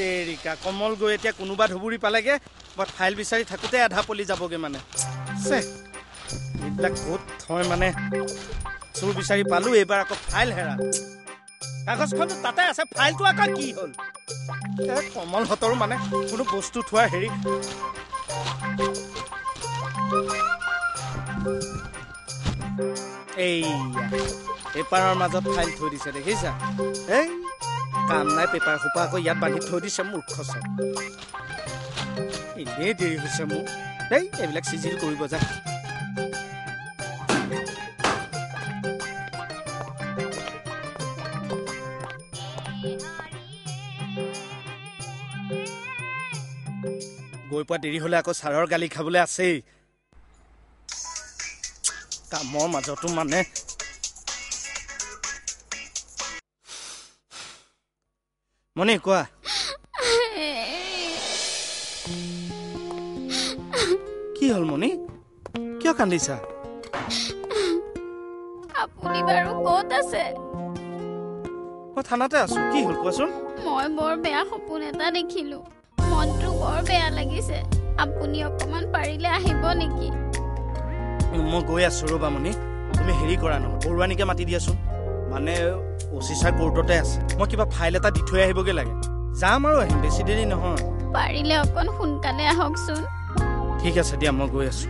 তেৰিকা কমল গৈ এতিয়া কোনোবা ধুবুৰী পালেগে মই ফাইল বিচাৰি থাকোঁতে আধা পলি যাবগে মানে এইবিলাক ক'ত থয় মানে চোৰ বিচাৰি পালো এইবাৰ আকৌ ফাইল হেৰা কাগজখনটো তাতে আছে ফাইলটো আকৌ কি হ'ল কমল হতৰো মানে কোনো বস্তু থোৱাৰ হেৰি এইয়া পেপাৰৰ মাজত ফাইল থৈ দিছে দেখিছা এই কাম নাই পেপাৰ সোপা আকৌ ইয়াত বান্ধি থৈ দিছে মূৰ্খ চব এনেই দেৰি হৈছে মোৰ দেই এইবিলাক চিজিল কৰিব যা গৈ পোৱা দেৰি হলে আকৌ ছাৰৰ গালি খাবলৈ আছেই কামৰ মাজতো মানে মনে কোৱা কি হল মনি কিয় কান্দিছা আপুনি বাৰু ক'ত আছে মই থানাতে আছো কি হল কোৱাচোন মই বৰ বেয়া সপোন এটা দেখিলো মনটো বৰ বেয়া লাগিছে আপুনি অকমান পাৰিলে আহিব নেকি মই গৈ আছো ৰবা মনি তুমি হেৰি কৰা নহয় পৰুৱানীকে মাতি দিয়াচোন মানে অচিচাৰ কোৰ্টতে আছে মই কিবা ফাইল এটা দি থৈ আহিবগে লাগে যাম আৰু আহিম বেছি দেৰি নহয় পাৰিলে অকণ সোনকালে আহকচোন ঠিক আছে দিয়া মই গৈ আছো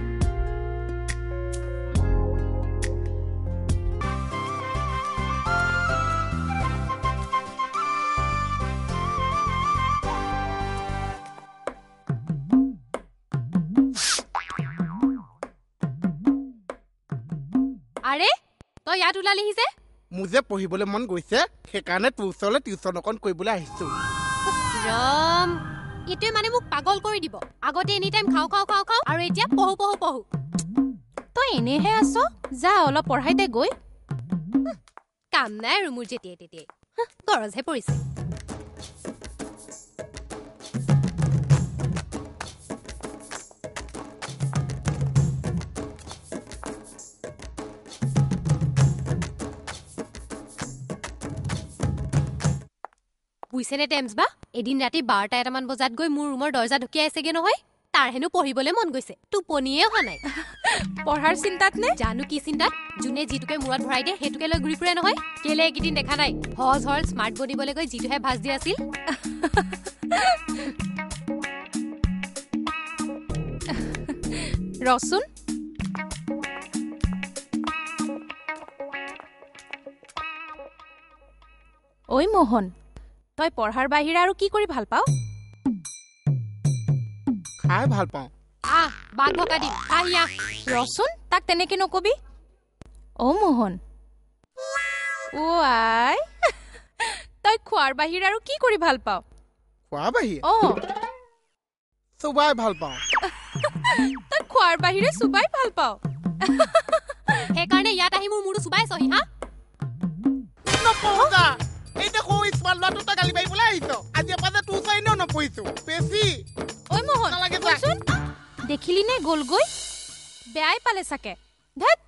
আৰে তই ইয়াত ওলালিহি যে মোৰ যে পঢ়িবলৈ মন গৈছে সেইকাৰণে তোৰ ওচৰলৈ টিউচন অকণ কৰিবলৈ আহিছো ৰাম এইটোৱে মানে মোক পাগল কৰি দিব আগতে এনি টাইম খাও খাও খাও খাও আৰু এতিয়া পঢ়ো পঢ়ো পঢ়ো তই এনেহে আছ যা অলপ পঢ়াই দে গৈ কাম নাই আৰু মোৰ যেতিয়াই তেতিয়াই গৰজহে পৰিছে বুইছেনে টেমছ বা এদিন ৰাতি 12টা বজাত গৈ মোৰ ৰুমৰ দৰ্জা ঢুকিয়াই আছেগে নহয় তাৰ হেনো পঢ়িবলৈ মন গৈছে টোপনিয়ে হোৱা নাই পঢ়াৰ চিন্তাত নে জানো কি চিন্তাত যোনে যিটোকে মূৰত ভৰাই দিয়ে সেইটোকে লৈ ঘূৰি ফুৰে নহয় কেলে এইকেইদিন দেখা নাই হজ হল স্মাৰ্ট বনিবলৈ গৈ যিটোহে ভাজ দি আছিল ৰচোন ঐ মোহন তই পঢ়াৰ বাহিৰে আৰু কি কৰি ভাল পাও খাই ভাল পাওঁ বাঘ ভকা দিম আহিয়া ৰচোন তাক তেনেকে নকবি অ মোহন ও আই তই খোৱাৰ বাহিৰে আৰু কি কৰি ভাল পাও খোৱা বাহিৰে অ চুবাই ভাল পাওঁ তই খোৱাৰ বাহিৰে চুবাই ভাল পাও সেইকাৰণে ইয়াত আহি মোৰ মূৰটো চুবাই চহি হা নপঢ়া এই দেখো স্মাৰ্ট ল'ৰাটো তই গালি পাৰিবলৈ আহিছ আজি এপাতে তোৰ চাই এনেও নপঢ়িছো বেছি ঐ মোহন নালাগে কচোন দেখিলি নে গ'ল গৈ বেয়াই পালে চাকে ধেত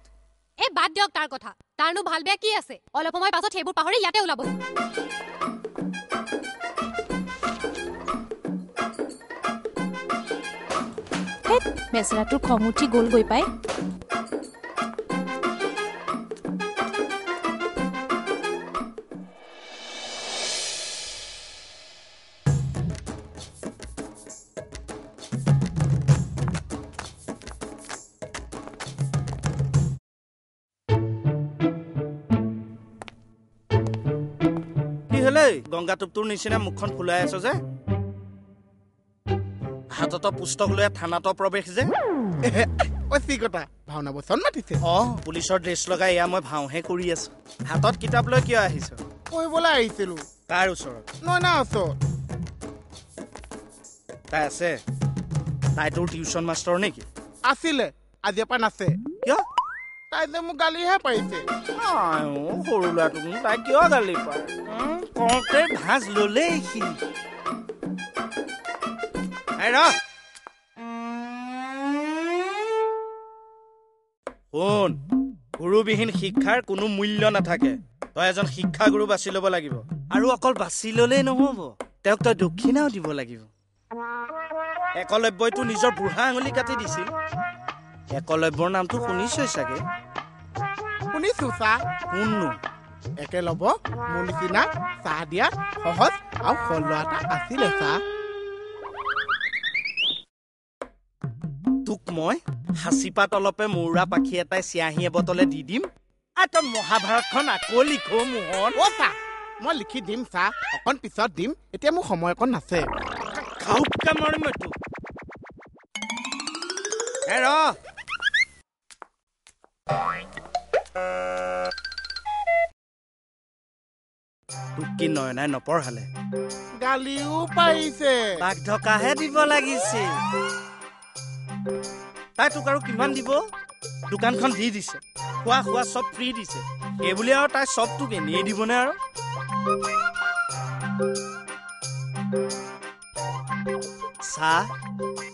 এই বাদ দিয়ক তাৰ কথা তাৰনো ভাল বেয়া কি আছে অলপ সময় পাছত সেইবোৰ পাহৰি ইয়াতে ওলাব বেচেৰাটোৰ খং উঠি গ'ল গৈ পাই গংগা টোপটোৰ নিচিনা মুখখন ফুলাই আছ যে হাতত পুস্তক লৈ থানাত প্ৰৱেশ যে অচি কথা ভাওনা বচন মাতিছে পুলিচৰ ড্ৰেছ লগাই এয়া মই ভাওহে কৰি আছো হাতত কিতাপ লৈ কিয় আহিছ পঢ়িবলৈ আহিছিলো কাৰ ওচৰত নয়না ওচৰত তাই আছে তাই তোৰ টিউচন মাষ্টৰ নেকি আছিলে আজিৰ পৰা নাছে কিয় তাই যে মোক গালিহে পাৰিছে সৰু ল'ৰাটোক তাই কিয় গালি পায় কওঁতে ভাজ ললেই সি শুন গুৰুবিহীন শিক্ষাৰ কোনো মূল্য নাথাকে তই এজন শিক্ষাগুৰু বাছি ল'ব লাগিব আৰু অকল বাছি ল'লেই নহ'ব তেওঁক তই দক্ষিণাও দিব লাগিব একলব্যইতো নিজৰ বুঢ়া আঙুলি কাটি দিছিল একলব্যৰ নামটো শুনিছই চাগে শুনিছো চাহ কোননো একে ল'ব মোৰ নিচিনা চাহ দিয়া সহজ আৰু সৰল এটা আছিলে চাহ তোক মই হাঁচিপাত অলপে মৌৰা পাখি এটাই চিয়াহী এবটলে দি দিম আৰু তই মহাভাৰতখন আকৌ লিখো মোহন অ' চাহ মই লিখি দিম চাহ অকণ পিছত দিম এতিয়া মোৰ সময় অকণ নাছে খাওঁকে মাৰিম এইটো তোক কি নয়নাই নপঢ়ালে গালিও পাৰিছে বাঘ ঢকাহে দিব লাগিছিল তাই তোক আৰু কিমান দিব দোকানখন দি দিছে খোৱা খোৱা চব ফ্ৰী দিছে এইবুলি আৰু তাই চব তোক এনেই দিবনে আৰু চাহ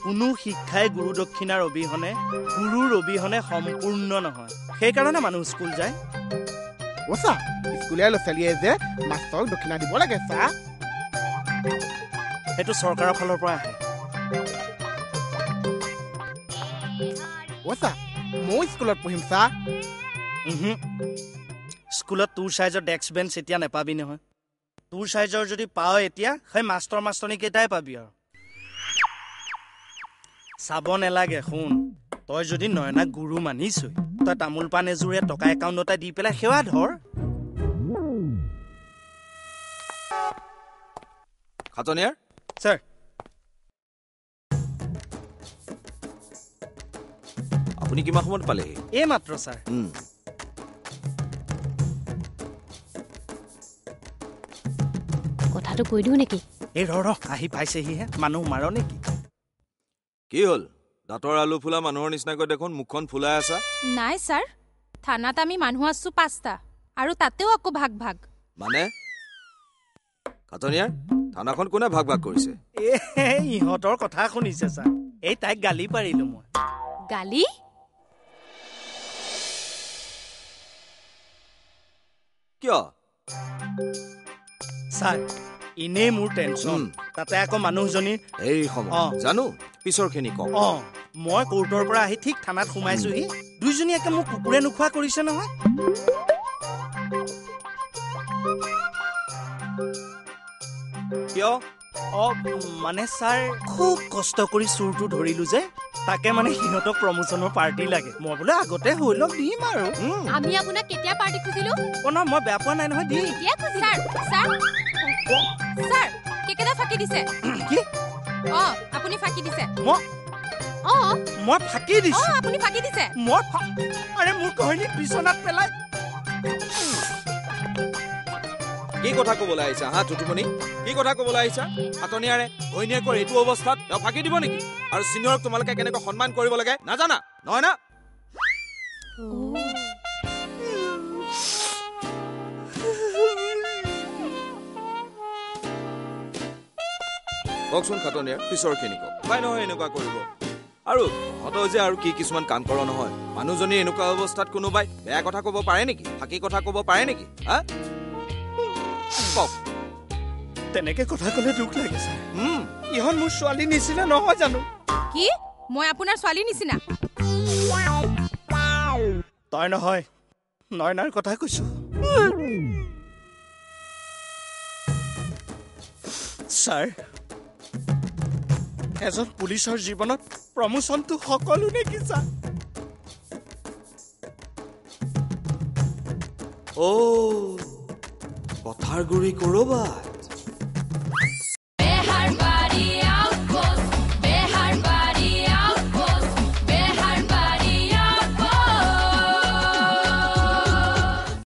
কোনো শিক্ষাই গুৰু দক্ষিণাৰ অবিহনে গুৰুৰ অবিহনে সম্পূৰ্ণ নহয় সেইকাৰণে মানুহ স্কুল যায় অ' চাহ স্কুলীয়া ল'ৰা ছোৱালীয়ে যে মাষ্টৰক দক্ষিণা দিব লাগে চাহ সেইটো চৰকাৰৰ ফালৰ পৰা আহে অ' চাহ ময়ো স্কুলত পঢ়িম চাহ স্কুলত তোৰ চাইজৰ ডেস্ক বেঞ্চ এতিয়া নেপাবি নহয় তোৰ চাইজৰ যদি পাৱ এতিয়া সেই মাষ্টৰ মাষ্টৰনীকেইটাই পাবি আৰু চাব নেলাগে শুন তই যদি নয়নাক গুৰু মানিছই তই তামোল পাণ এযোৰে টকা একাউণ্টতে দি পেলাই সেৱা ধৰ খাটনিয়াৰ ছাৰ আপুনি কিমান সময়ত পালেহি এই মাত্ৰ ছাৰ কথাটো কৈ দিওঁ নেকি এই ৰ আহি পাইছেহিহে মানুহ মাৰ নেকি কি হ'ল দাঁতৰ আলু ফুলা মানুহৰ নিচিনাকৈ দেখোন মুখখন ফুলাই আছা নাই ছাৰ থানাত আমি মানুহ আছো 5টা আৰু তাতেও আকৌ ভাগ ভাগ মানে খাটনিয়াৰ থানাখন কোনে ভাগ ভাগ কৰিছে ইহঁতৰ কথা শুনিছে ছাৰ এই তাইক গালি পাৰিলো মই গালি কিয় ছাৰ এনেই মোৰ টেনচন তাতে আকৌ মানুহজনীৰ এই সময় জানো পিছৰখিনি কম মই কোৰ্টৰ পৰা আহি ঠিক থানাত সোমাইছোহি দুইজনীয়াকে মোক কুকুৰে নোখোৱা কৰিছে নহয় কিয় মানে ছাৰ খুব কষ্ট কৰি চুৰটো ধৰিলো যে তাকে মানে সিহঁতক প্ৰমোচনৰ পাৰ্টি লাগে মই বোলে আগতে হৈ লওক দিম আৰু আমি আপোনাক কেতিয়া পাৰ্টি খুজিলো মই বেয়া পোৱা নাই নহয় দিম কেতিয়া খুজিলো ছাৰ কেকেটা ফাঁকি দিছে কি আপুনি ফাঁকি দিছে মই ফাঁকি দিছো আপুনি ফাঁকি দিছে আৰে মোৰ ঘৈণীক বিচনাত পেলাই কি কথা ক'বলৈ আহিছা হা টুটুমণি কি কথা ক'বলৈ আহিছা খাটনিয়াৰে ঘৈণীয়েকৰ এইটো অৱস্থাত তেওঁ ফাঁকি দিব নেকি আৰু চিনিয়ৰক তোমালোকে কেনেকৈ সন্মান কৰিব লাগে নাজানা নহয় না কওকচোন খাটনিয়াৰ পিছৰখিনি কওক উপায় নহয় এনেকুৱা কৰিব আৰু তহঁতৰ যে আৰু কি কিছুমান কাম কৰ নহয় মানুহজনী এনেকুৱা অৱস্থাত কোনোবাই বেয়া কথা ক'ব পাৰে নেকি ফাঁকি কথা ক'ব পাৰে নেকি হা কওক তেনেকে কথা ক'লে দুখ লাগে ছাৰ ইহঁত মোৰ ছোৱালী নিচিনা নহয় জানো কি মই আপোনাৰ ছোৱালী নিচিনা তই নহয় নয়নাৰ কথা কৈছো ছাৰ এজন পুলিচৰ জীৱনত প্ৰমোচনটো সকলো নেকি ছাৰ কথাৰ গুৰি কৰবাত